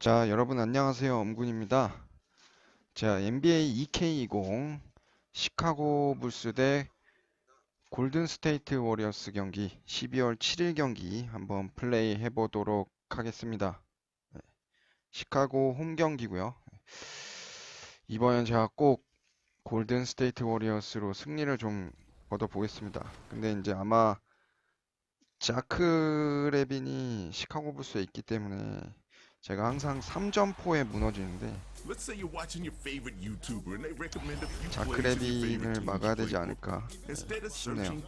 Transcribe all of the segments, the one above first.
자, 여러분 안녕하세요. 엄군입니다. 자, NBA 2K20 시카고 불스 대 골든스테이트 워리어스 경기 12월 7일 경기 한번 플레이 해보도록 하겠습니다. 시카고 홈 경기고요. 이번엔 제가 꼭 골든스테이트 워리어스로 승리를 좀 얻어보겠습니다. 근데 이제 아마 자크 레빈이 시카고 불스에 있기 때문에 제가 항상 3점포에 무너지는데 자크 레빈을 막아야 되지 않을까 싶네요.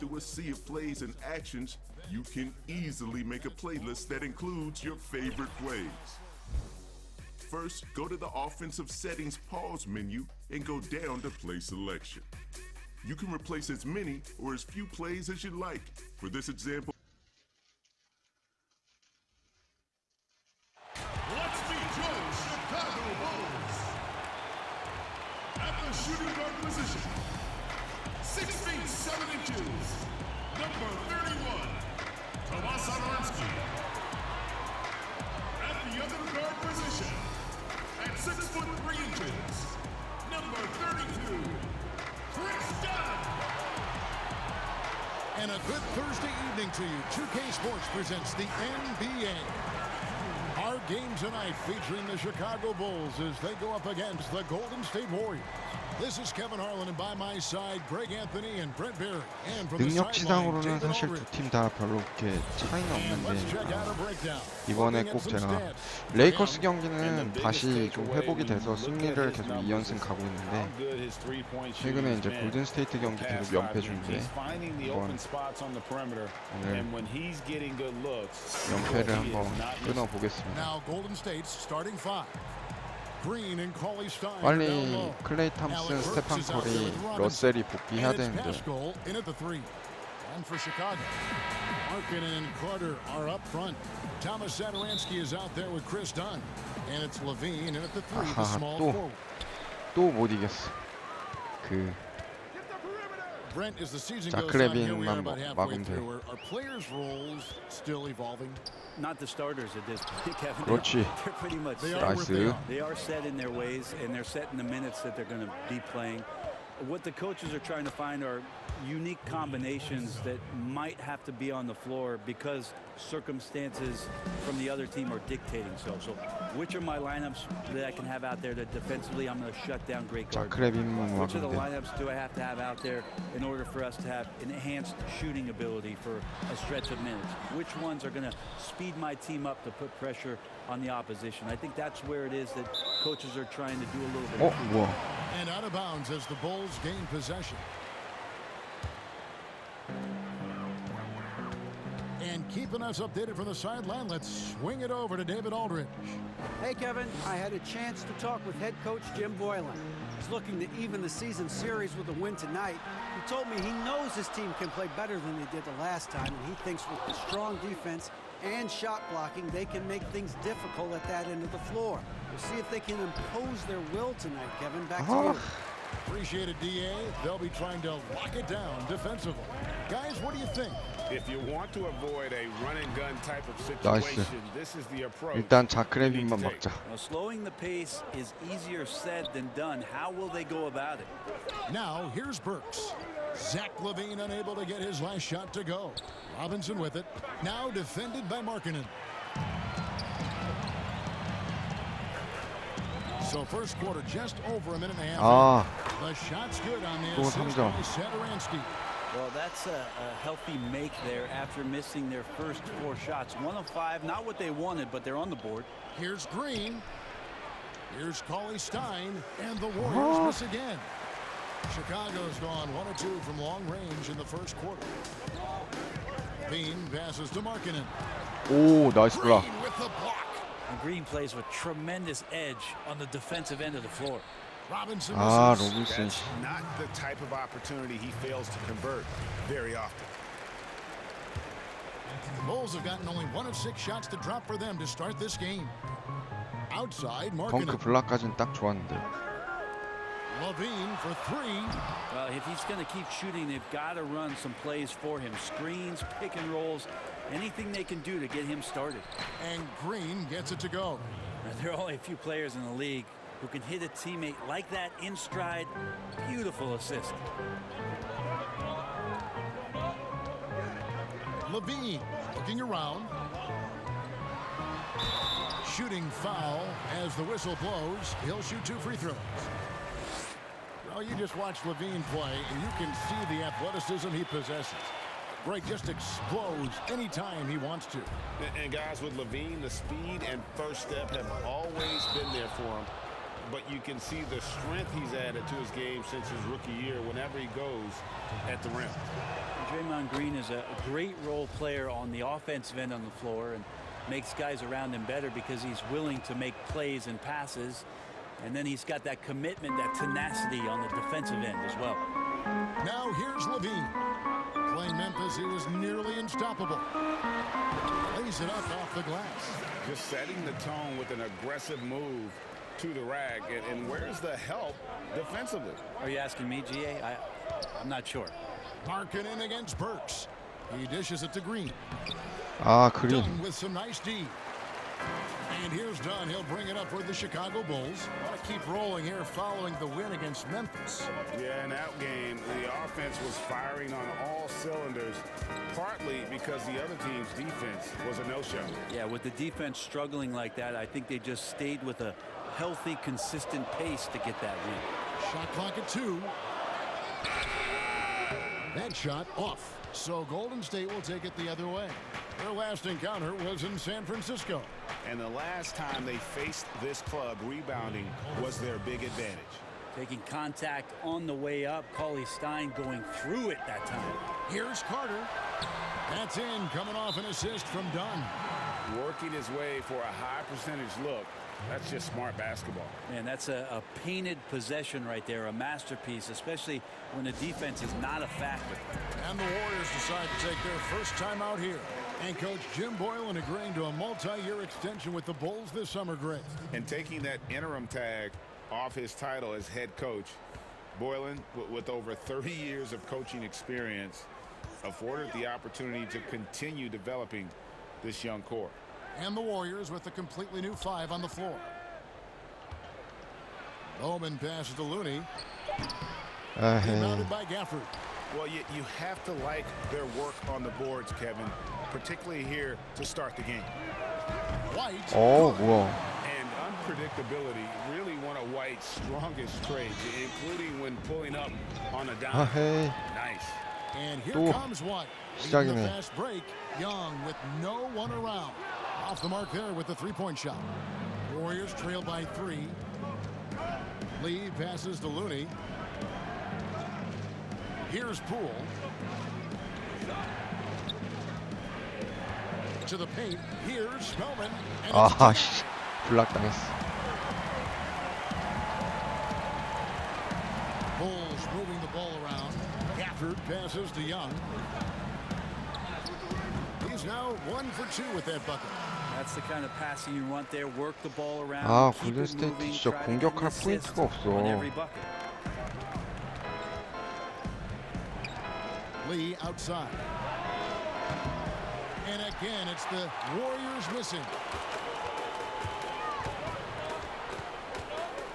First, go to the offensive settings pause menu and go down to play selection. You can replace as many or as few plays as you like. For this example, let's meet your Chicago Bulls. At the shooting guard position, 6 feet 7 inches, number 31, Tomas Satoransky. At the other guard position, at 6 foot 3 inches, number 32, Chris Dunn. And a good Thursday evening to you. 2K Sports presents the NBA. Our game tonight featuring the Chicago Bulls as they go up against the Golden State Warriors. This is Kevin Harlan, and by my side, Greg Anthony and Brent Barry. And from the sideline, 능력치상으로는 David 사실 Aldridge. 두 팀 다 별로 그렇게 차이는 And let's check out a 없는데 breakdown. 이번에 Looking at 꼭 some 제가 stats. 레이커스 경기는 다시 좀 회복이 돼서 승리를 계속 2연승 가고 있는데 최근에 이제 골든스테이트 경기 계속 연패 중인데 이번 오늘 연패를 한번 끊어보겠습니다. Now Golden State's starting five. Green and Cauley Stein. 빨리 클레이 탐슨, 스테판 커리, 러셀이 복귀해야 And it's 되는데 Pascal in at the three. And for Chicago, Arkin and Carter are up front. Thomas Satoransky is out there with Chris Dunn. And it's Levine in at the three, the 아하, small 또. forward. 또 못 이겼어. 그 Brent, as the season 자크 goes on, here we 레빈만 are about halfway 막으면 돼. through. Are players' roles still evolving? Not the starters at this point, Kevin. 그렇지. They're pretty much They set. are what they 나이스. are. They are set in their ways, and they're set in the minutes that they're going to be playing. What the coaches are trying to find are unique combinations that might have to be on the floor because circumstances from the other team are dictating so. So which are my lineups that I can have out there that defensively I'm going to shut down great guards? 자크 레빈만 Which of the 막으면 돼. lineups do I have to have out there in order for us to have enhanced shooting ability for a stretch of minutes? Which ones are going to speed my team up to put pressure on the opposition? I think that's where it is that coaches are trying to do a little bit of 뭐야? And out of bounds as the Bulls gain possession. And keeping us updated from the sideline, let's swing it over to David Aldridge. Hey, Kevin, I had a chance to talk with head coach Jim Boylan. He's looking to even the season series with a win tonight. He told me he knows his team can play better than they did the last time, and he thinks with the strong defense and shot blocking, they can make things difficult at that end of the floor. We'll see if they can impose their will tonight, Kevin. Back to you. Appreciate it, DA. They'll be trying to lock it down defensively. Guys, what do you think? If you want to avoid a run and gun type of 나이스. situation, this is the approach. 일단 자크 레빈만 막자. Now, slowing the pace is easier said than done. How will they go about it? Now, here's Burks. Zach LaVine unable to get his last shot to go. Robinson with it. Now defended by Markkanen. So first quarter, just over a minute and a half. 아, The shot's good on the 또 assist 3점. by Satoransky. Well, that's a healthy make there after missing their first 4 shots. 1 of 5, not what they wanted, but they're on the board. Here's Green. Here's Cauley Stein. And the Warriors miss again. Chicago's gone 1 of 2 from long range in the first quarter. Bean passes to Markkanen. 오, 나이스 블락. Green with the block. And Green plays with tremendous edge on the defensive end of the floor. Robinson 아, misses. 로빈슨. That's not the type of opportunity he fails to convert very often. Bulls have gotten only 1 of 6 shots to drop for them to start this game. Outside, 덩크 Markkanen. 블락까지는 딱 좋았는데. Levine for three. Well, if he's going to keep shooting, they've got to run some plays for him. Screens, pick and rolls, anything they can do to get him started. And Green gets it to go. Now, there are only a few players in the league who can hit a teammate like that in stride. Beautiful assist. Levine looking around. Shooting foul as the whistle blows. He'll shoot 2 free throws. Well, you just watch Levine play, and you can see the athleticism he possesses. Greg just explodes anytime he wants to. And guys, with Levine, the speed and first step have always been there for him. But you can see the strength he's added to his game since his rookie year whenever he goes at the rim. Draymond Green is a great role player on the offensive end on the floor and makes guys around him better because he's willing to make plays and passes. And then he's got that commitment, that tenacity on the defensive end as well. Now here's Levine. Playing Memphis, he was nearly unstoppable. Lays it up off the glass. Just setting the tone with an aggressive move to the rack. And where's the help defensively? Are you asking me, GA? I'm not sure. Marking in against Burks. He dishes it to Green. 아, 그린. Dunn with some nice D. And here's Dunn. He'll bring it up for the Chicago Bulls. Want to keep rolling here following the win against Memphis. Yeah, in that game, the offense was firing on all cylinders, partly because the other team's defense was a no-show. Yeah, with the defense struggling like that, I think they just stayed with a healthy, consistent pace to get that win. Shot clock at 2. That shot off. So Golden State will take it the other way. Their last encounter was in San Francisco. And the last time they faced this club, rebounding was their big advantage. Taking contact on the way up. Cauley Stein going through it that time. Here's Carter. That's in, coming off an assist from Dunn. Working his way for a high percentage look. That's just smart basketball. Man, that's a painted possession right there, a masterpiece, especially when the defense is not a factor. And the Warriors decide to take their first time out here. And Coach Jim Boylan agreeing to a multi-year extension with the Bulls this summer, Greg. And taking that interim tag off his title as head coach, Boylan, with over 30 years of coaching experience, afforded the opportunity to continue developing this young core. And the Warriors with a completely new 5 on the floor. Bowman passes to Looney. Rebounded by Gafford. Well, you have to like their work on the boards, Kevin, particularly here to start the game. White. 어, 뭐야. And unpredictability really one of White's strongest traits, including when pulling up on a dime. 헤이. Nice. And here 또 comes White. 시작이네. The fast break. Young with no one around. Off the mark there with the three-point shot. Warriors trail by 3. Lee passes to Looney. Here's Poole. To the paint. Here's Spellman. 아, 씨. 블락 당했어. Bulls moving the ball around. Gafford passes to Young. He's now 1 for 2 with that bucket. That's the kind of passing you want there. Work the ball around. 아, keep it 골든스테이트 moving, 진짜 try to 공격할 get an assist 포인트가 없어. on every bucket. Lee outside. And again, it's the Warriors missing.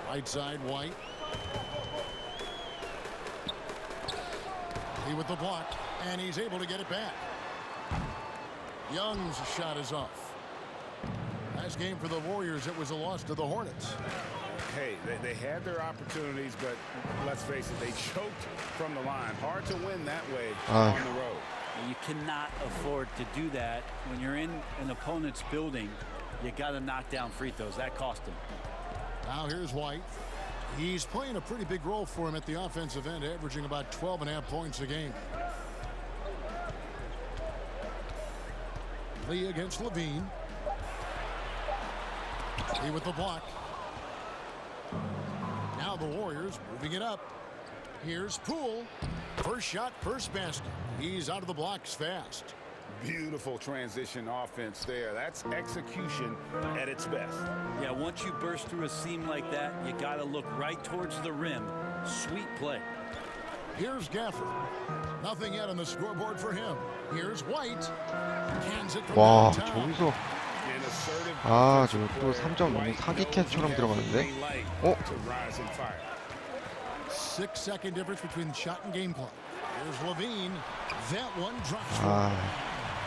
Right side, White. Lee with the block, and he's able to get it back. Young's shot is off. Nice game for the Warriors. It was a loss to the Hornets. Hey, they had their opportunities, but let's face it, they choked from the line. Hard to win that way on the road. You cannot afford to do that when you're in an opponent's building. You got to knock down free throws. That cost him. Now here's White. He's playing a pretty big role for him at the offensive end, averaging about 12.5 points a game. Lee against Levine. Lee with the block. Now the Warriors moving it up. Here's Poole. First shot, first basket. He's out of the blocks fast. Beautiful transition offense there. That's execution at its best. Yeah, once you burst through a seam like that, you got to look right towards the rim Sweet play. Here's Gafford. Nothing yet on the scoreboard for him. Here's White. Hands it from 와, downtown. 저기서 아, 저거 또 3점 너무 사기캐처럼 들어가는데. 어? 6-second difference between shot and game clock. Here's Levine. That one drops. 아,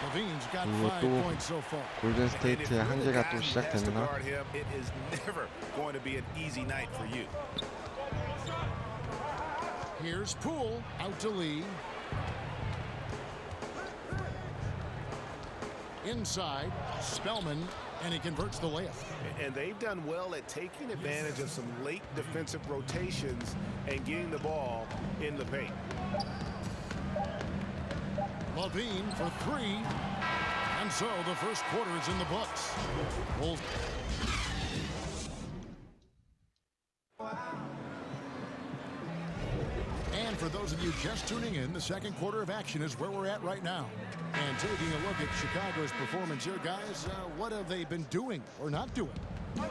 Levine's got 이거 5 또 points so far. 골든스테이트의 한계가 또 시작됐나? It is never going to be an easy night for you. Here's Poole out to Lee. Inside, Spellman, and he converts the layup. And they've done well at taking advantage of some late defensive rotations and getting the ball in the paint. Levine for 3. And so the first quarter is in the books. Bulls. And for those of you just tuning in, the second quarter of action is where we're at right now. And taking a look at Chicago's performance here, guys, what have they been doing or not doing?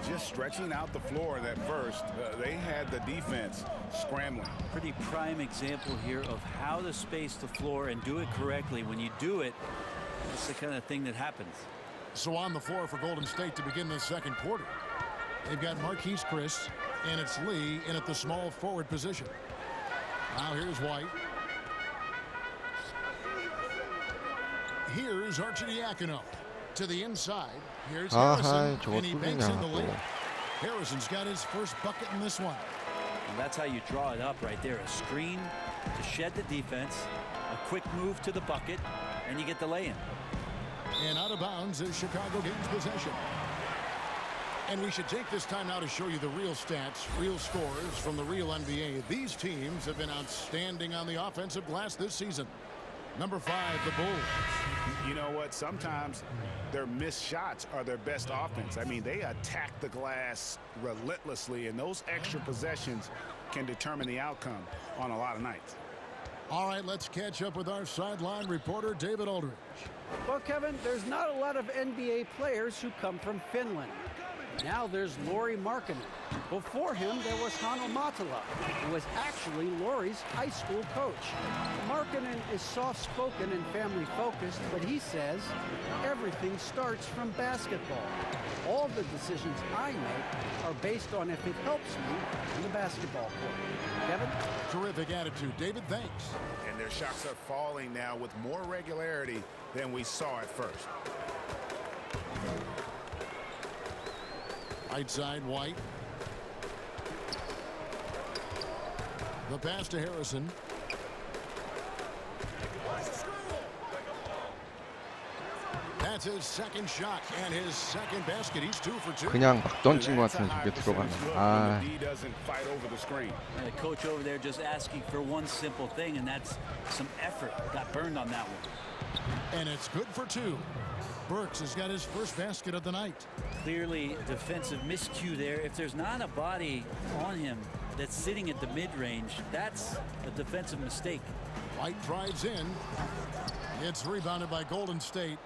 Just stretching out the floor at first. They had the defense scrambling. Pretty prime example here of how to space the floor and do it correctly. When you do it, it's the kind of thing that happens. So on the floor for Golden State to begin the second quarter, they've got Marquise Chris, and it's Lee in at the small forward position. Now here's White. Here's Arcidiacono to the inside. Here's Harrison, and he banks in the layup. Harrison's got his first bucket in this one. And that's how you draw it up right there. A screen to shed the defense, a quick move to the bucket, and you get the lay-in. And out of bounds as Chicago gains possession. And we should take this time now to show you the real stats, real scores from the real NBA. These teams have been outstanding on the offensive glass this season. Number 5, the Bulls. You know what? Sometimes their missed shots are their best offense. I mean, they attack the glass relentlessly, and those extra possessions can determine the outcome on a lot of nights. All right, let's catch up with our sideline reporter, David Aldridge. Well, Kevin, there's not a lot of NBA players who come from Finland. Now there's Lauri Markkanen. Before him, there was Hanno Matala, who was actually Lauri's high school coach. Markkanen is soft-spoken and family-focused, but he says everything starts from basketball. All the decisions I make are based on if it helps me in the basketball court. Kevin? Terrific attitude. David, thanks. And their shots are falling now with more regularity than we saw at first. Right side, White. The pass to Harrison. That's his second shot and his second basket. He's 2 for 2. 그냥 막 던진 것 같은데 저게 들어가네. 아, And the coach over there just asking for one simple thing, and that's some effort. Got burned on that one. And it's good for 2. Burks has got his first basket of the night. Clearly defensive miscue there. If there's not a body on him that's sitting at the mid-range, that's a defensive mistake. White drives in. It's rebounded by Golden State.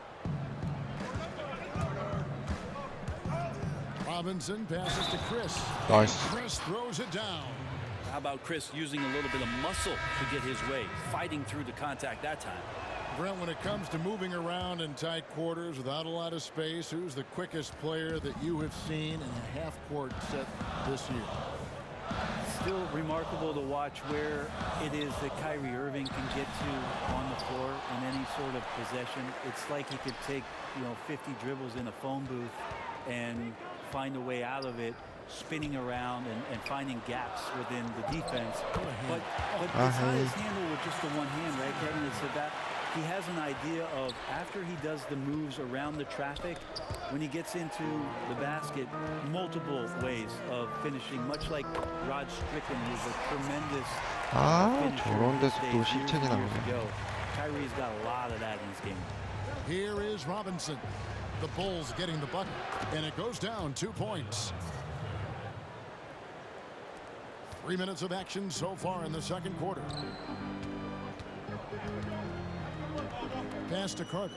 Robinson passes to Chris. Nice. Chris throws it down. How about Chris using a little bit of muscle to get his way, fighting through the contact that time? Brent, when it comes to moving around in tight quarters without a lot of space, who's the quickest player that you have seen in a half-court set this year? Still remarkable to watch where it is that Kyrie Irving can get to on the floor in any sort of possession. It's like he could take, 50 dribbles in a phone booth and find a way out of it, spinning around and finding gaps within the defense. But it's not his handle with just the one hand, right, Kevin? It's that he has an idea of, after he does the moves around the traffic, when he gets into the basket, multiple ways of finishing, much like Rod Strickland, who's a tremendous 저런 데서 또 실책이 나오네. Kyrie's got a lot of that in his game. Here is Robinson. The Bulls getting the bucket, and it goes down 2 points. 3 minutes of action so far in the second quarter. Pass to Carter.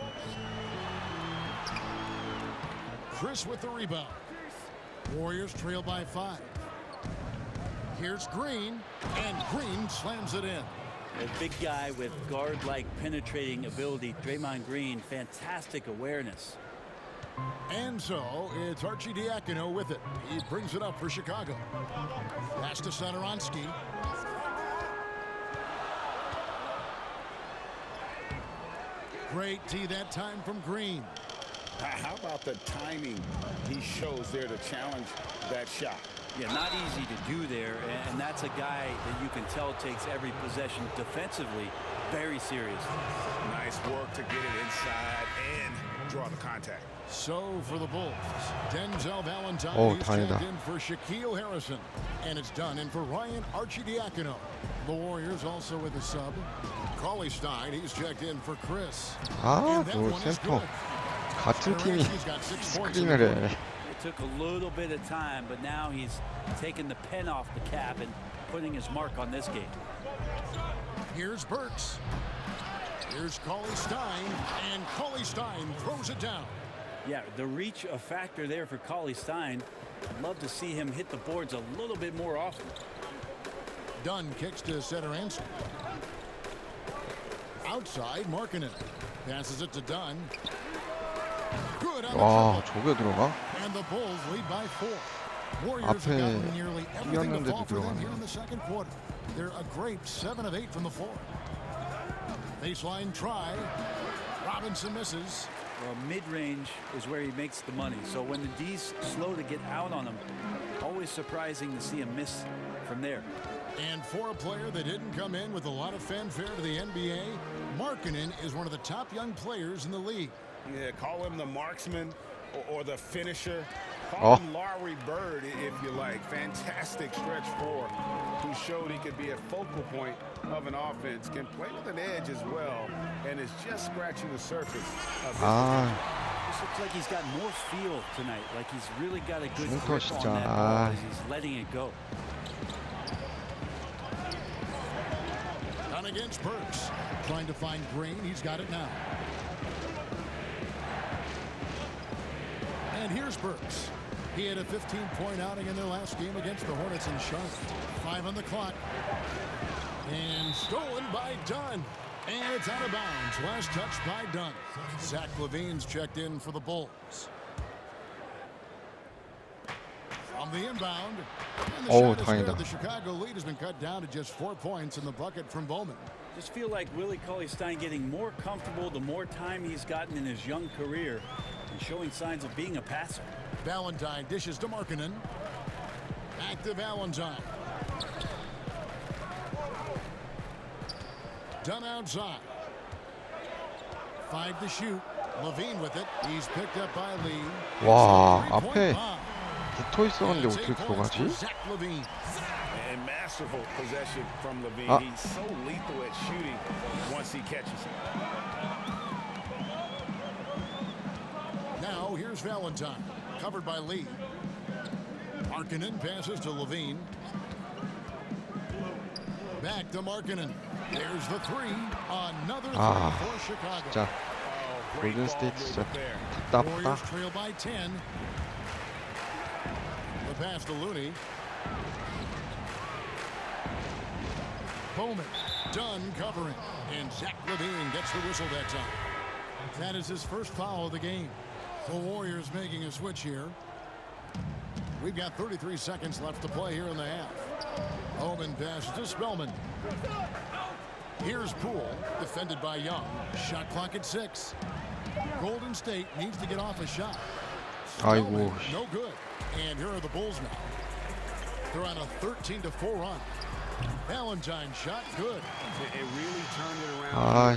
Chris with the rebound. Warriors trail by 5. Here's Green, and Green slams it in. A big guy with guard-like penetrating ability. Draymond Green, fantastic awareness. And so it's Archie Diacono with it. He brings it up for Chicago. Pass to Satoransky. Great D that time from Green. How about the timing he shows there to challenge that shot? Yeah, not easy to do there, and that's a guy that you can tell takes every possession defensively very serious. Nice work to get it inside and draw the contact. So for the Bulls, Denzel Valentine is 다행이다. checked in for Shaquille Harrison. And it's done in for Ryan Arcidiacono. The Warriors also with a sub. Cauley Stein, he's checked in for Chris. 아, And that 또 one is 센터. good. 같은 팀이 He's got 6 points in the 스크린을 game. 해. It took a little bit of time, but now he's taking the pen off the cap and putting his mark on this game. Here's Burks. Here's Cauley Stein, and Cauley Stein throws it down. Yeah, the reach a factor there for Cauley Stein. I'd love to see him hit the boards a little bit more often. Dunn kicks to Satoransky. Outside, Markkanen passes it to Dunn. Good on 와, the 저게 들어가? and the Bulls lead by 4. Warriors 앞에 have gotten nearly everything to 뛰었는데도 fall for them 들어가네. here in the second quarter. They're a great 7 of 8 from the floor. Baseline try. Robinson misses. Well, mid-range is where he makes the money. So when the D's slow to get out on him, always surprising to see him miss from there. And for a player that didn't come in with a lot of fanfare to the NBA, Markkanen is one of the top young players in the league. Yeah, call him the marksman or the finisher. Call him Larry Bird if you like. Fantastic stretch four who showed he could be a focal point of an offense, can play with an edge as well, and is just scratching the surface of his This looks like he's got more feel tonight, like he's really got a good 중터 grip 진짜. on that ball as he's letting it go. Down against Burks. Trying to find Green. He's got it now. And here's Burks. He had a 15-point outing in their last game against the Hornets in Charlotte. 5 on the clock. And stolen by Dunn. And it's out of bounds. Last touch by Dunn. Zach LaVine's checked in for the Bulls. On the inbound. And the shot is 다행이다. good. The Chicago lead has been cut down to just 4 points in the bucket from Bowman. Just feel like Willie Cauley-Stein getting more comfortable the more time he's gotten in his young career and showing signs of being a passer. Valentine dishes to Markkanen. Back to Valentine. Dunn outside. 5 to shoot. LaVine with it. He's picked up by Lee. 와, It's a three-point 앞에 bomb. 붙어 있었는데 It's 어떻게 8 points for 들어가지? Zach LaVine. And masterful possession from Levine. Ah. He's so lethal at shooting once he catches it. Now here's Valentine. Covered by Lee. Markkanen passes to LaVine. Back to Markkanen. There's the 3. Another 3 for Chicago. 진짜 Great ball 골든스테이트 진짜 movement there. 답답하다. Warriors trail by 10. The pass to Looney. Bowman. Dunn covering. And Zach LaVine gets the whistle that time. That is his first foul of the game. The Warriors making a switch here. We've got 33 seconds left to play here in the half. Bowman passes to Spellman. Here's Poole, defended by Young. Shot clock at 6. Golden State needs to get off a shot. 아이고. No good. And here are the Bulls now. They're on a 13-4 run. Valentine shot good. It really turned it around. 아,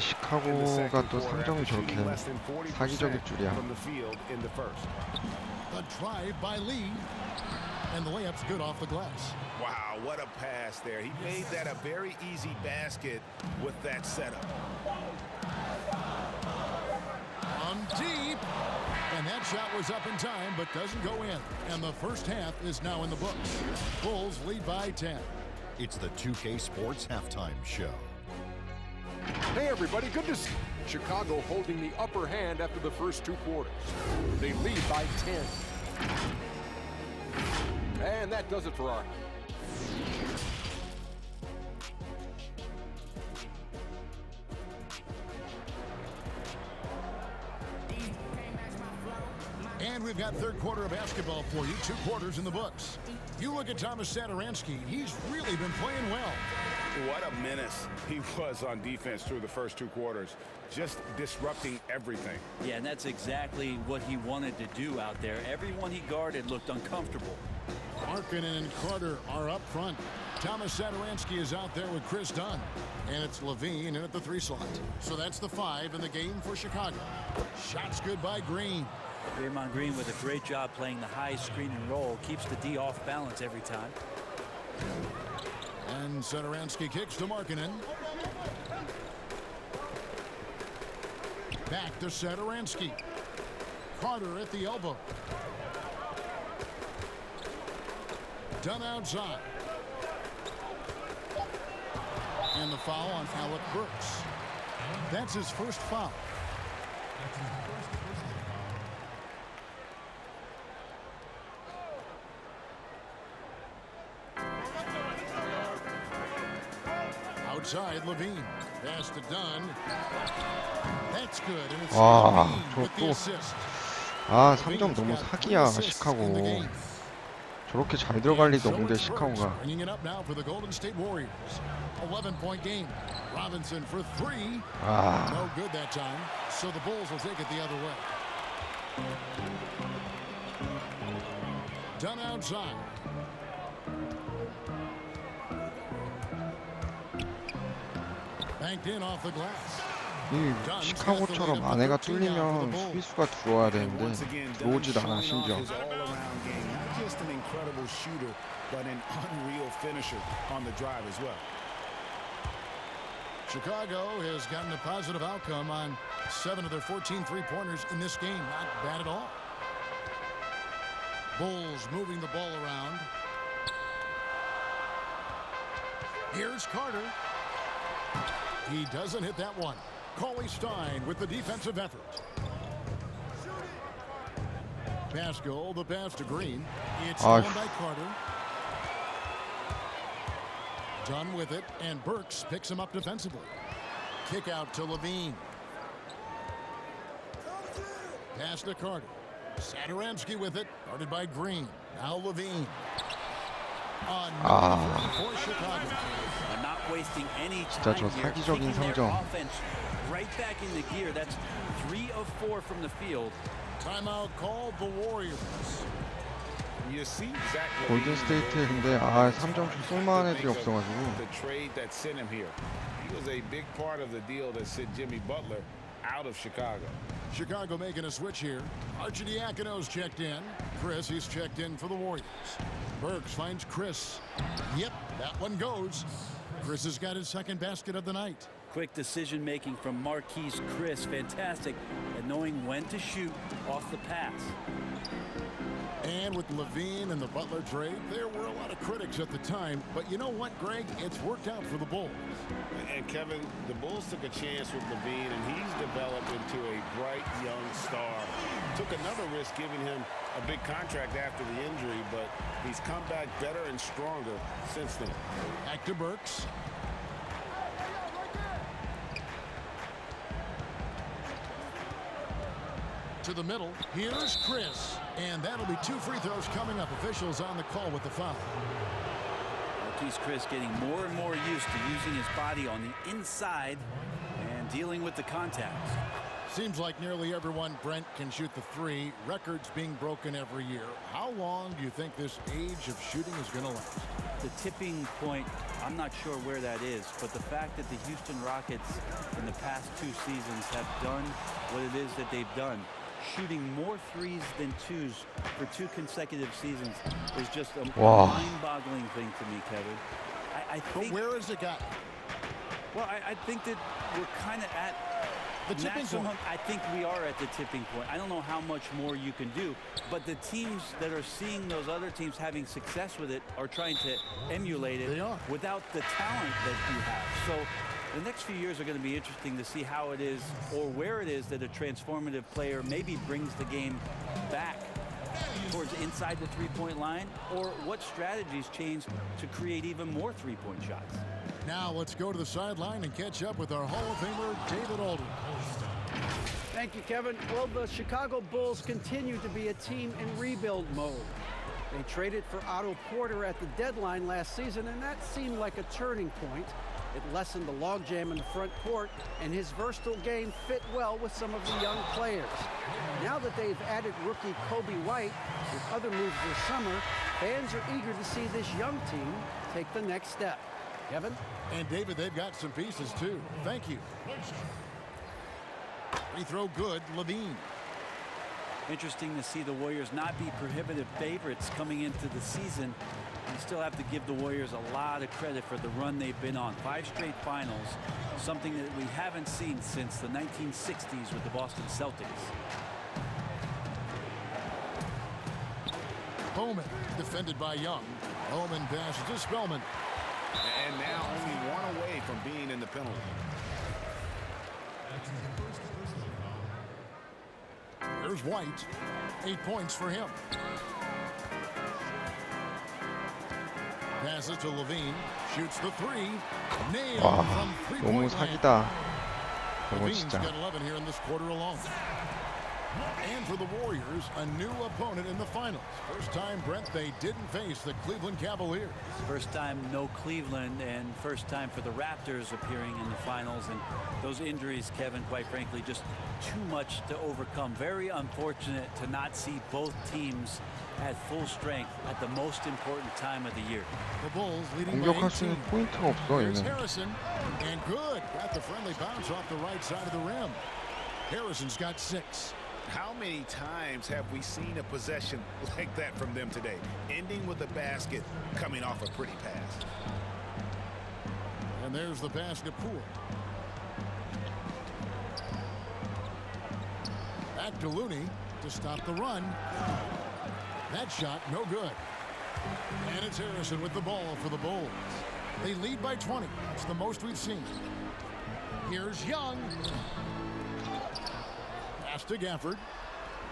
in the second 시카고가 또 quarter 성적이 after 저렇게 shooting less than 40% 사기적일 줄이야. from the field in the first. The drive by Lee. And the layup's good off the glass. Wow, what a pass there. He made that a very easy basket with that setup. On deep. And that shot was up in time, but doesn't go in. And the first half is now in the books. Bulls lead by 10. It's the 2K Sports Halftime Show. Hey everybody, good to see Chicago holding the upper hand after the first 2 quarters. They lead by 10. And that does it for our And we've got third quarter of basketball for you. 2 quarters in the books. You look at Thomas Satoransky. He's really been playing well. What a menace he was on defense through the first 2 quarters. Just disrupting everything. Yeah, and that's exactly what he wanted to do out there. Everyone he guarded looked uncomfortable. Markkanen and Carter are up front. Thomas Satoransky is out there with Chris Dunn. And it's Levine in at the 3 slot. So that's the 5 in the game for Chicago. Shots good by Green. Draymond Green with a great job playing the high screen and roll. Keeps the D off balance every time. And Satoransky kicks to Markkanen. Back to Satoransky. Carter at the elbow. Dunn outside. And the foul on Alec Burks. That's his first foul. Outside Levine. Pass to Dunn. That's good. And it's Levine with the assist. 3점 너무 사기야, 시카고. 저렇게 잘 들어갈 리도 없는데, 시카고가. Bringing it up now for the Golden State Warriors. 11-point game. Robinson for 3. No good that time. So the Bulls will take it the other way. Dunn outside. Banked in off the glass. 이 시카고처럼 안에가 뚫리면 수비수가 들어와야 되는데 들어오질 않아, 심지어. Just an incredible shooter, but an unreal finisher on the drive as well. Chicago has gotten a positive outcome on 7 of their 14 3-pointers in this game. Not bad at all. Bulls moving the ball around. Here's Carter. He doesn't hit that one. Cauley Stein with the defensive effort. Pascal, the pass to Green. It's stolen by Carter. Done with it, and Burks picks him up defensively. Kick out to Levine. Pass to Carter. Satoransky with it, guarded by Green. Now Levine. For Chicago. Not wasting any time here. Taking their offense right back into gear. That's 3 of 4 from the field. Timeout called the Warriors. You see exactly. 골든스테이트에 근데 3점슛 쏠만한 애들이 없어가지고. The trade that sent him here. He was a big part of the deal that sent Jimmy Butler out of Chicago. Chicago making a switch here. Arcidiacono's checked in. Chris, he's checked in for the Warriors. Burks finds Chris. Yep, that one goes. Chris has got his second basket of the night. Quick decision making from Marquise Chris. Fantastic at knowing when to shoot off the pass. And with Levine and the Butler trade, there were a lot of critics at the time. But you know what, Greg? It's worked out for the Bulls. And Kevin, the Bulls took a chance with Levine, and he's developed into a bright young star. Took another risk giving him a big contract after the injury, but he's come back better and stronger since then. Back to Burks. To the middle. Here's Chris. And that'll be 2 free throws coming up. Officials on the call with the foul. Marquise Chris getting more and more used to using his body on the inside and dealing with the contact. Seems like nearly everyone, Brent, can shoot the 3. Records being broken every year. How long do you think this age of shooting is going to last? The tipping point, I'm not sure where that is, but the fact that the Houston Rockets in the past 2 seasons have done what it is that they've done, shooting more 3s than 2s for 2 consecutive seasons, is just a mind-boggling thing to me, Kevin. I think, but where has it gotten? Well, I think that we're kind of at the tipping point. I think we are at the tipping point. I don't know how much more you can do, but the teams that are seeing those other teams having success with it are trying to emulate it without the talent that you have. So the next few years are going to be interesting to see how it is or where it is that a transformative player maybe brings the game back towards inside the three-point line, or what strategies change to create even more three-point shots? Now let's go to the sideline and catch up with our Hall of Famer, David Aldridge. Thank you, Kevin. Well, the Chicago Bulls continue to be a team in rebuild mode. They traded for Otto Porter at the deadline last season, and that seemed like a turning point. It lessened the logjam in the front court, and his versatile game fit well with some of the young players. Now that they've added rookie Kobe White with other moves this summer, fans are eager to see this young team take the next step. Kevin? And David, they've got some pieces too. Thank you. Free throw good, Levine. Interesting to see the Warriors not be prohibitive favorites coming into the season. You still have to give the Warriors a lot of credit for the run they've been on. 5 straight finals, something that we haven't seen since the 1960s with the Boston Celtics. Bowman, defended by Young. Bowman passes to Spellman. And now only one away from being in the penalty. Here's White. 8 points for him. Passes to Levine. Shoots the 3. Nailed 와, from 너무 3-point land. 사기다. 저거 Levine's 진짜. got 11 here in this quarter alone. And for the Warriors, a new opponent in the finals. First time, Brent, they didn't face the Cleveland Cavaliers. First time no Cleveland, and first time for the Raptors appearing in the finals. And those injuries, Kevin, quite frankly, just too much to overcome. Very unfortunate to not see both teams at full strength at the most important time of the year. The Bulls leading by 공격할 수 18. 있는 포인트가 없어 Here's 얘는. Harrison. And good. Got the friendly bounce off the right side of the rim. Harrison's got 6. How many times have we seen a possession like that from them today? Ending with a basket, coming off a pretty pass. And there's the pass to Poole. Back to Looney to stop the run. That shot, no good. And it's Harrison with the ball for the Bulls. They lead by 20. That's the most we've seen. Here's Young. Pass to Gafford.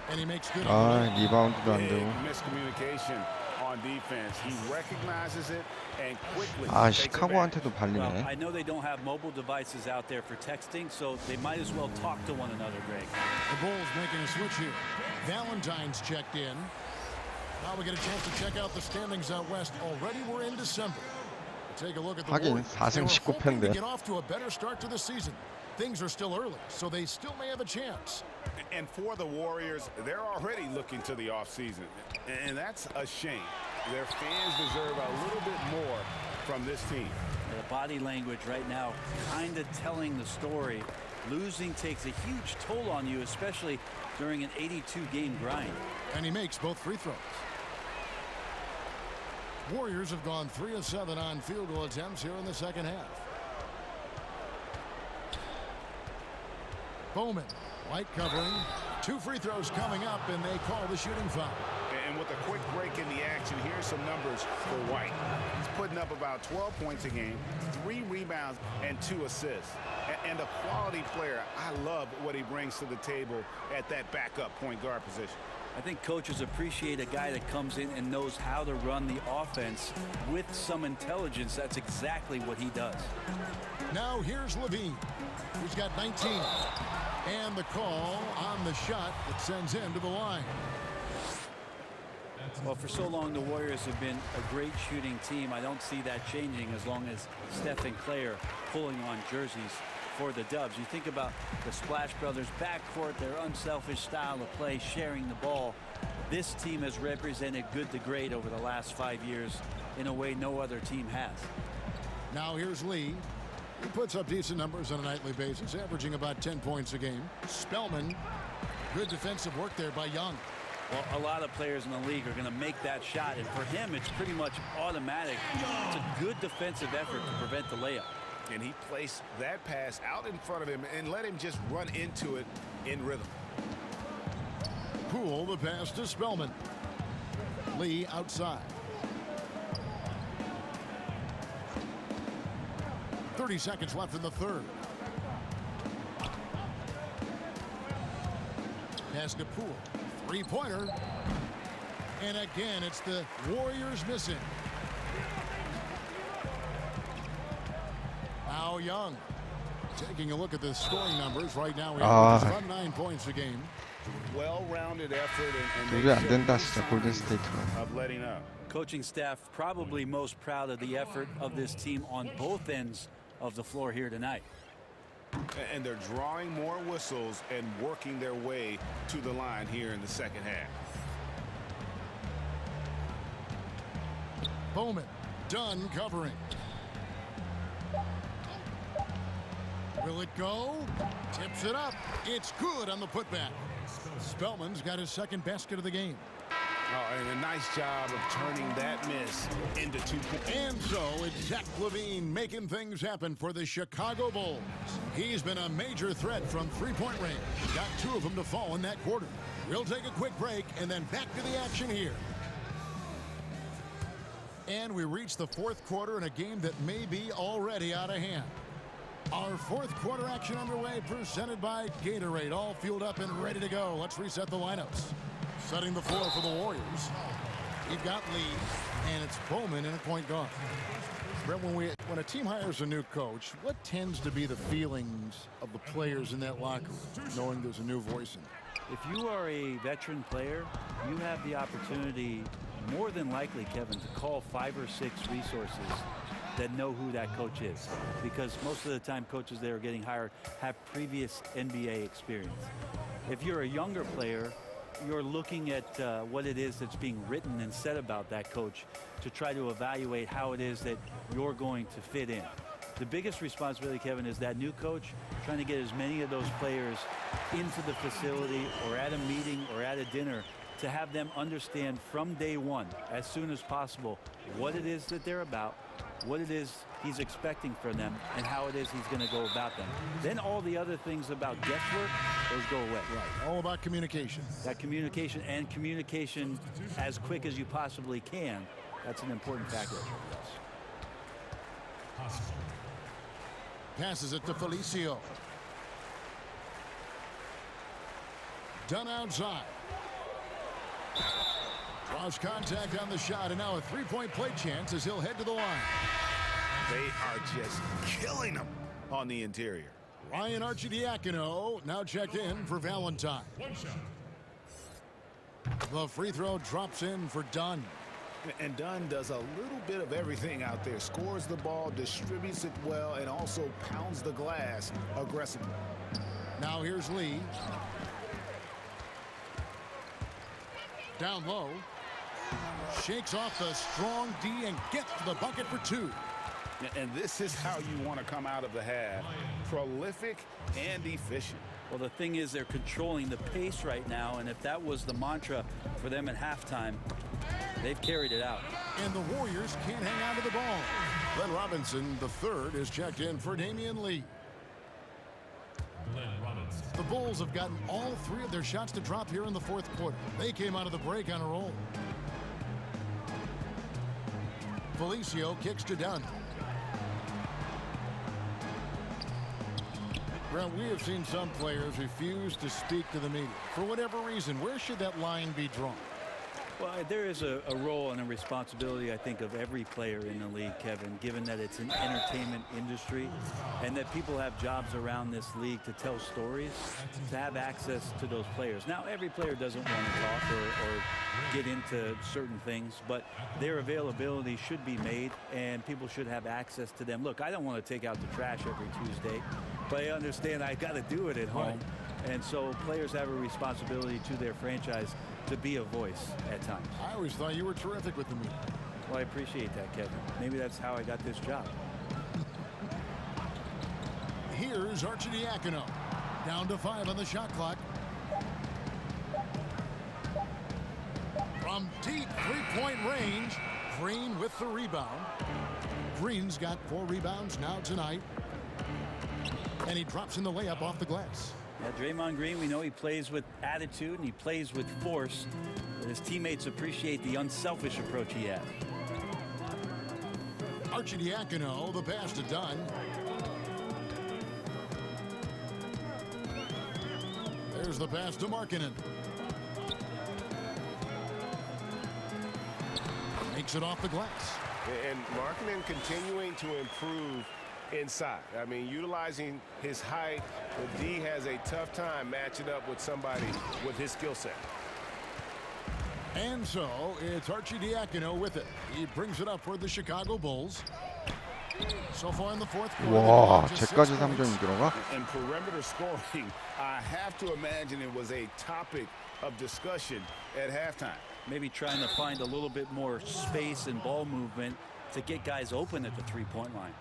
And he makes good on 아, 리바운드도 안 Big 되고. miscommunication on defense. He recognizes it and quickly 아, takes advantage. 시카고한테도 Well, 발리네. I know they don't have mobile devices out there for texting, so they might as well talk to one another, Greg. The Bulls making a switch here. Valentine's checked in. Now we get a chance to check out the standings out west. Already we're in December. Take a look at the 하긴 Warriors. 4승 They were hoping 19패인데. to get off to a better start to the season. Things are still early, so they still may have a chance. And for the Warriors, they're already looking to the offseason. And that's a shame. Their fans deserve a little bit more from this team. The body language right now kind of telling the story. Losing takes a huge toll on you, especially during an 82-game grind. And he makes both free throws. Warriors have gone 3 of 7 on field goal attempts here in the second half. Bowman, White covering. 2 free throws coming up, and they call the shooting foul. And with a quick break in the action, here's some numbers for White. He's putting up about 12 points a game, 3 rebounds, and 2 assists. And a quality player. I love what he brings to the table at that backup point guard position. I think coaches appreciate a guy that comes in and knows how to run the offense with some intelligence. That's exactly what he does. Now here's Levine, who's got 19. And the call on the shot that sends him to the line. Well, for so long, the Warriors have been a great shooting team. I don't see that changing as long as Steph and Clay are pulling on jerseys for the Dubs. You think about the Splash Brothers backcourt, their unselfish style of play, sharing the ball. This team has represented good to great over the last 5 years in a way no other team has. Now here's Lee. He puts up decent numbers on a nightly basis, averaging about 10 points a game. Spellman, good defensive work there by Young. Well, a lot of players in the league are going to make that shot, and for him, it's pretty much automatic. It's a good defensive effort to prevent the layup. And he placed that pass out in front of him and let him just run into it in rhythm. Poole, the pass to Spellman. Lee outside. 30 seconds left in the third. Pass to Poole. 3-pointer. And again, it's the Warriors missing. Now Young. Taking a look at the scoring numbers right now, we have about 9 points a game. Well-rounded effort 도저히 안 된다 진짜 골든스테이트가. of letting up. Coaching staff probably most proud of the effort of this team on both ends of the floor here tonight. And they're drawing more whistles and working their way to the line here in the second half. Bowman, Dunn covering. Will it go? Tips it up. It's good on the putback. Spellman's got his second basket of the game. Oh, and a nice job of turning that miss into 2 points. And so it's Zach LaVine making things happen for the Chicago Bulls. He's been a major threat from three-point range. Got 2 of them to fall in that quarter. We'll take a quick break and then back to the action here. And we reach the fourth quarter in a game that may be already out of hand. Our fourth quarter action underway, presented by Gatorade. All fueled up and ready to go. Let's reset the lineups. Setting the floor for the Warriors. You've got Lee, and it's Bowman in a point guard. Brett, when a team hires a new coach, what tends to be the feelings of the players in that locker room, knowing there's a new voice in there? If you are a veteran player, you have the opportunity, more than likely, Kevin, to call 5 or 6 resources that know who that coach is, because most of the time coaches that are getting hired have previous NBA experience. If you're a younger player, you're looking at what it is that's being written and said about that coach to try to evaluate how it is that you're going to fit in. The biggest responsibility, Kevin, is that new coach trying to get as many of those players into the facility or at a meeting or at a dinner to have them understand from day one, as soon as possible, what it is that they're about, what it is he's expecting from them, and how it is he's going to go about them. Then all the other things about guesswork, those go away. Right, all about communication. That communication, and communication as quick as you possibly can, that's an important factor. Passes it to Felicio. Dunn outside. Draws contact on the shot, and now a three-point play chance as he'll head to the line. They are just killing them on the interior. Ryan Arcidiacono now checked in for Valentine. The free throw drops in for Dunn. And Dunn does a little bit of everything out there. Scores the ball, distributes it well, and also pounds the glass aggressively. Now here's Lee. Down low. Shakes off the strong D and gets to the bucket for 2. And this is how you want to come out of the half. Prolific and efficient. Well, the thing is, they're controlling the pace right now, and if that was the mantra for them at halftime, they've carried it out. And the Warriors can't hang on to the ball. Glenn Robinson, the third, is checked in for Damian Lee. The Bulls have gotten all 3 of their shots to drop here in the fourth quarter. They came out of the break on a roll. Felicio kicks to Dunn. Brent, we have seen some players refuse to speak to the media. For whatever reason, where should that line be drawn? Well, there is a role and a responsibility, I think, of every player in the league, Kevin, given that it's an entertainment industry and that people have jobs around this league to tell stories, to have access to those players. Now, every player doesn't want to talk or get into certain things, but their availability should be made and people should have access to them. Look, I don't want to take out the trash every Tuesday, but I understand I got to do it at home. And so players have a responsibility to their franchise to be a voice at times. I always thought you were terrific with the media. Well, I appreciate that, Kevin. Maybe that's how I got this job. Here's Arcidiacono. Down to 5 on the shot clock. From deep three-point range, Green with the rebound. Green's got 4 rebounds now tonight. And he drops in the layup off the glass. Yeah, Draymond Green, we know he plays with attitude and he plays with force. But his teammates appreciate the unselfish approach he has. Arcidiacono, the pass to Dunn. There's the pass to Markkanen. Knocks it off the glass. And Markkanen continuing to improve inside. I mean, utilizing his height. The D has a tough time matching up with somebody with his skill set. And so it's Arcidiacono with it. He brings it up for the Chicago Bulls. So far in the fourth quarter. 와, 쟤까지 3점이 들어가? And perimeter scoring, I have to imagine it was a topic of discussion at halftime. Maybe trying to find a little bit more space and ball movement to get guys open at the three-point line.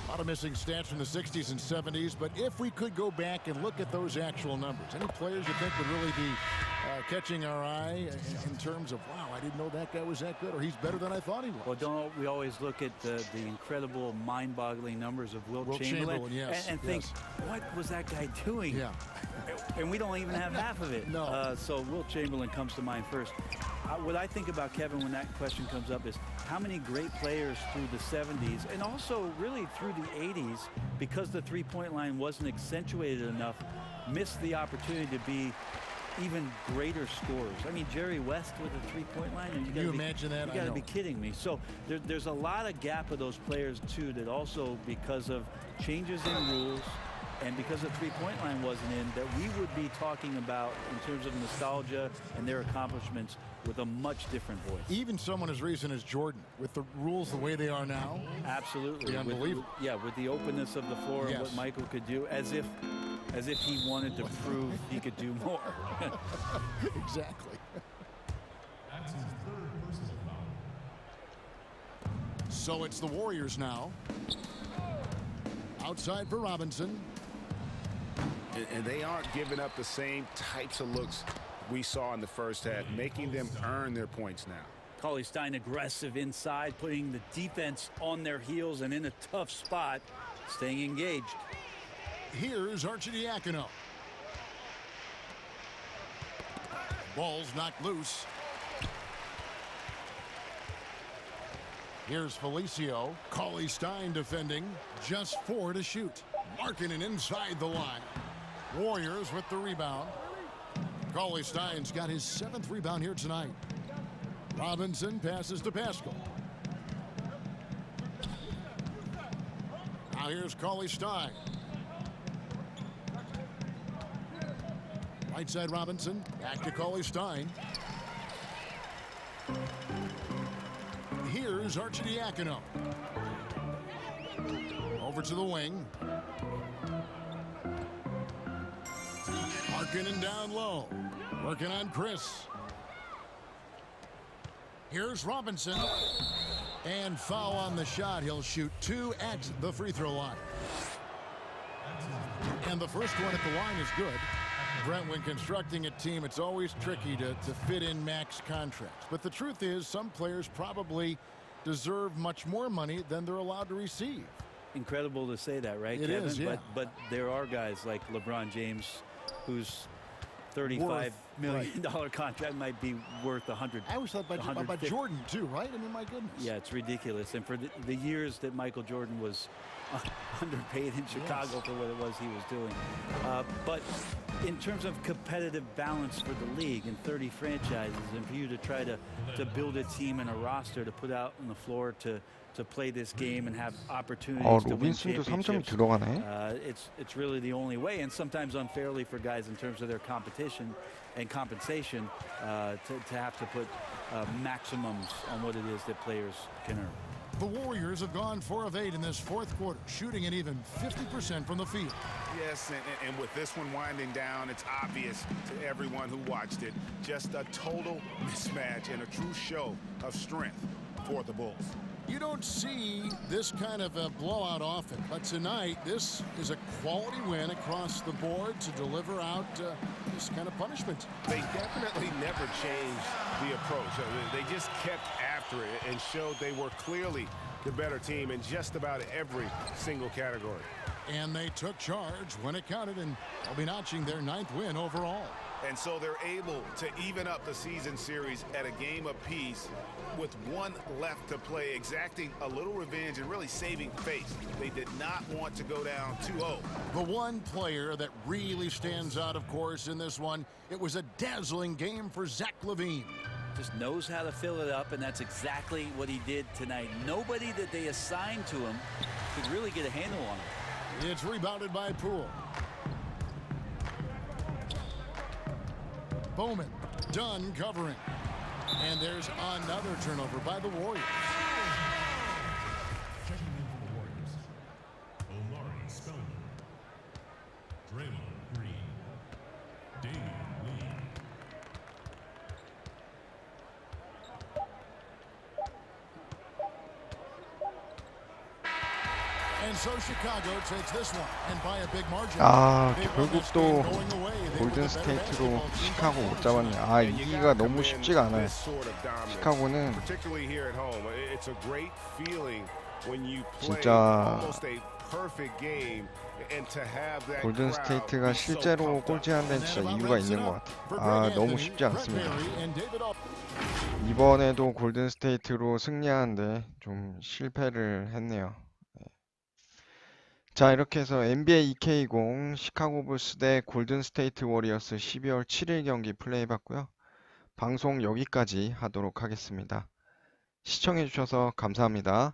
A lot of missing stats from the 60s and 70s, but if we could go back and look at those actual numbers, any players you think would really be catching our eye in terms of, wow, I didn't know that guy was that good, or he's better than I thought he was? Well, don't we always look at the incredible, mind-boggling numbers of Wilt Chamberlain yes, and think, what was that guy doing? Yeah. And we don't even have half of it. No. So Wilt Chamberlain comes to mind first. What I think about Kevin when that question comes up is how many great players through the 70s and also really through the 80s, because the three-point line wasn't accentuated enough, missed the opportunity to be even greater scorers. I mean, Jerry West with a three-point line. Can you imagine that? You got to be kidding me. So there's a lot of gap of those players too that also, because of changes in rules and because the three-point line wasn't in, that we would be talking about in terms of nostalgia and their accomplishments with a much different voice. Even someone as recent as Jordan, with the rules the way they are now. Absolutely. Unbelievable. With the openness of the floor and what Michael could do, as if he wanted to prove he could do more. Exactly. So it's the Warriors now. Outside for Robinson. And they aren't giving up the same types of looks we saw in the first half, making them earn their points now. Cauley-Stein aggressive inside, putting the defense on their heels and in a tough spot, staying engaged. Here's Arcidiacono. Ball's knocked loose. Here's Felicio. Cauley-Stein defending. Just 4 to shoot. Markkanen inside the line. Warriors with the rebound. Cauley-Stein's got his 7th rebound here tonight. Robinson passes to Pascal. Now here's Cauley-Stein. Right side Robinson. Back to Cauley-Stein. Here's Arcidiacono. Over to the wing. Markkanen down low. Working on Chris. Here's Robinson. And foul on the shot. He'll shoot 2 at the free throw line. And the first one at the line is good. Brent, when constructing a team, it's always tricky to fit in max contracts. But the truth is, some players probably deserve much more money than they're allowed to receive. Incredible to say that, right, It Kevin? is, yeah. But there are guys like LeBron James, whose $35 million contract might be worth 100. I always thought about Jordan too, right? I mean, my goodness. Yeah, it's ridiculous. And for the years that Michael Jordan was underpaid in Chicago for what it was he was doing. But in terms of competitive balance for the league and 30 franchises, and for you to try to build a team and a roster to put out on the floor to play this game and have opportunities to win 로빈슨도 3점이 championships, 들어가네. it's really the only way, and sometimes unfairly for guys in terms of their competition and compensation to have to put maximums on what it is that players can earn. The Warriors have gone 4 of 8 in this fourth quarter, shooting at even 50% from the field. Yes, and with this one winding down, it's obvious to everyone who watched it. Just a total mismatch and a true show of strength for the Bulls. You don't see this kind of a blowout often, but tonight this is a quality win across the board to deliver out this kind of punishment. They definitely never changed the approach. They just kept after it and showed they were clearly the better team in just about every single category. And they took charge when it counted, and they'll be notching their 9th win overall. And so they're able to even up the season series at a game apiece with 1 left to play, exacting a little revenge and really saving face. They did not want to go down 2-0. The one player that really stands out, of course, in this one, it was a dazzling game for Zach LaVine. Just knows how to fill it up, and that's exactly what he did tonight. Nobody that they assigned to him could really get a handle on him. It's rebounded by Poole. Bowman, done covering. And there's another turnover by the Warriors. Checking in for the Warriors. Omari Spellman. Draymond Green. Damian Lee. And so Chicago takes this one and by a big margin. 아, They won 결국 this 또 game going away. They were the better 골든스테이트로 basketball team 시카고 by 못 잡았네. 아, 이기기가 너무 쉽지가 않아요. This sort of dominance, 시카고는 particularly here at home, it's a great feeling when you play 진짜 almost a perfect game and to have that 골든스테이트가 실제로 꼴찌하는 데는 진짜 이유가 있는 것 같아요. 아, 너무 쉽지 않습니다. 이번에도 골든스테이트로 승리하는데 좀 실패를 했네요. 자, 이렇게 해서 NBA 2K20 시카고 불스 대 골든스테이트 워리어스 12월 7일 경기 플레이해봤고요. 방송 여기까지 하도록 하겠습니다. 시청해주셔서 감사합니다.